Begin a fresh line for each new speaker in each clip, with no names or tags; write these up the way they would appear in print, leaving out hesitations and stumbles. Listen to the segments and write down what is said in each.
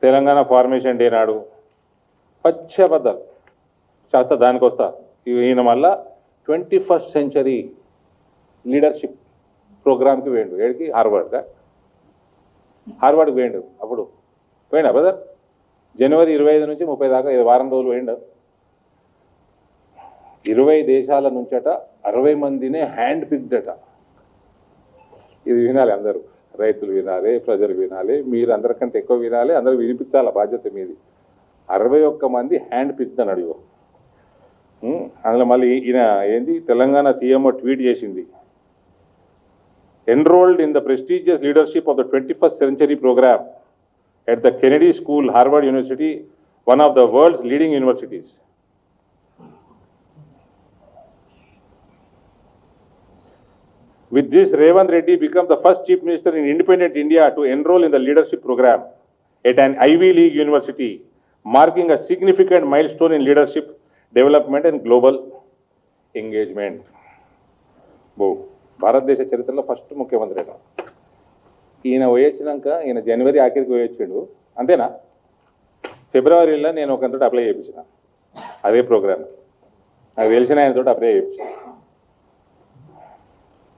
Telangana formation day నాడు పచ్చబద్దాలు శాస్త్ర దానికి వస్తా. ఈయన మళ్ళా 21st సెంచరీ లీడర్షిప్ ప్రోగ్రామ్కి వేయండు. ఏడికి? హార్వర్డ్కి వేయండు. అప్పుడు పోయినా బ్రదర్ జనవరి 25 నుంచి 30 దాకా వారం రోజులు వేయండు. 20 దేశాల నుంచట 60 మందినే హ్యాండ్ పిక్డ్ అట. ఇది వినాలి అందరూ, రైతులు వినాలి, ప్రజలు వినాలి, మీరు అందరికంటే ఎక్కువ వినాలి, అందరూ వినిపించాలి, బాధ్యత మీది. 61 మంది హ్యాండ్ పిక్డ్ అని అడిగో. అందులో మళ్ళీ ఈయన ఏంది తెలంగాణ సీఎంఓ ట్వీట్ చేసింది, enrolled in the prestigious leadership of the 21st century program at the Kennedy School, Harvard University, one of the world's leading universities. With this, Revanth Reddy becomes the first chief minister in independent India to enroll in the leadership program at an Ivy League university, marking a significant milestone in leadership development and global engagement. భారతదేశ చరిత్రలో first ముఖ్యమంత్రి అయినా ఈయన పోయొచ్చినాక, ఈయన జనవరి ఆఖరికి పోయొచ్చిండు అంతేనా? ఫిబ్రవరిలో నేను ఒకంతటి అప్లై చేయించిన అదే ప్రోగ్రామ్, నాకు తెలిసిన ఆయనతో అప్లై చేయించిన.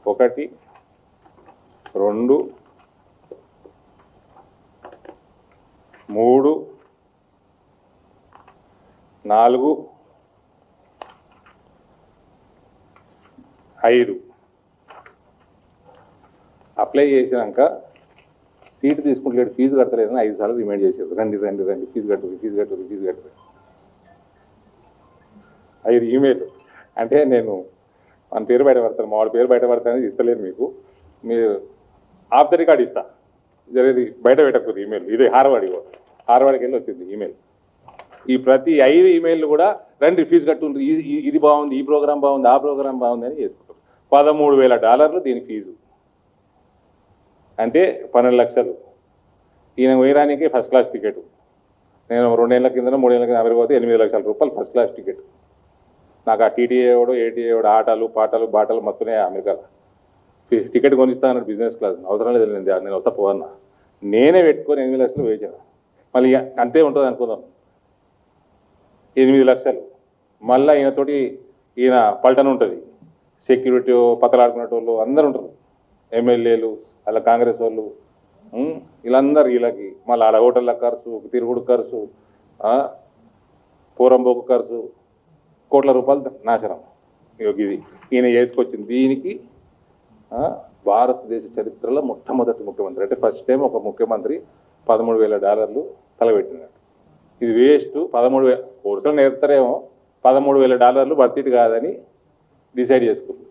1, 2, 3, 4, 5 అప్లై చేసినాక సీటు తీసుకుంటలేడు, ఫీజు కడతలేదని 5 సార్లు రిమైండ్ చేశారు. రండి రండి రండి, ఫీజు కట్టరు ఫీజు కట్టరు ఫీజు కట్టరు. 5 ఈమెయిల్. అంటే నేను మన పేరు బయట పడతాను, మా వాడి పేరు బయట పడతానని ఇస్తలేను మీకు, మీరు ఆఫ్ ద రికార్డ్ ఇస్తా, జరిగేది బయట పెట్టకూడదు ఈమెయిల్. ఇదే హార్వర్డ్కి వెళ్ళి వచ్చింది ఈమెయిల్. ఈ ప్రతి 5 ఈమెయిల్ కూడా రండి ఫీజు కట్టుండ్రు, ఇది బాగుంది, ఈ ప్రోగ్రామ్ బాగుంది, ఆ ప్రోగ్రామ్ బాగుంది అని చేసుకుంటారు. $13,000 దీని ఫీజు, అంటే 12 లక్షలు. ఈయన పోయడానికి ఫస్ట్ క్లాస్ టికెట్. నేను 2 ఏళ్ల కింద 3 ఏళ్ల కింద అమెరికా పోతే $8 లక్షల ఫస్ట్ క్లాస్ టికెట్. నాకు ఆ టీటీఏ వాడు ఏటీఏ వాడు ఆటలు పాటలు బాటలు మొత్తమే అమెరికాలో. టికెట్ కొనిస్తా అన్నాడు బిజినెస్ క్లాస్, అవసరం లేదు, నేను వస్తా పోవన్నా. నేనే పెట్టుకొని 8 లక్షలు వేయించాను. మళ్ళీ అంతే ఉంటుంది అనుకుందాం, 8 లక్షలు. మళ్ళీ ఈయనతోటి ఈయన పల్టన్ ఉంటుంది, సెక్యూరిటీ పక్కలాడుకునేటోళ్ళు అందరు ఉంటారు, ఎమ్మెల్యేలు అలా కాంగ్రెస్ వాళ్ళు, వీళ్ళందరూ వీళ్ళకి మళ్ళీ ఆడ హోటళ్ళ ఖర్చు, తిరుగుడు ఖర్చు, పూరంబోకు ఖర్చు, కోట్ల రూపాయలు నాశనం. ఇది ఈయన చేసుకొచ్చింది. దీనికి భారతదేశ చరిత్రలో మొట్టమొదటి ముఖ్యమంత్రి, అంటే ఫస్ట్ టైం ఒక ముఖ్యమంత్రి $13,000 తలబెట్టినట్టు. ఇది వేస్ట్. 13,000 కోర్సులు నేర్పుతారేమో, $13,000 భర్తీటి కాదని డిసైడ్ చేసుకుంది.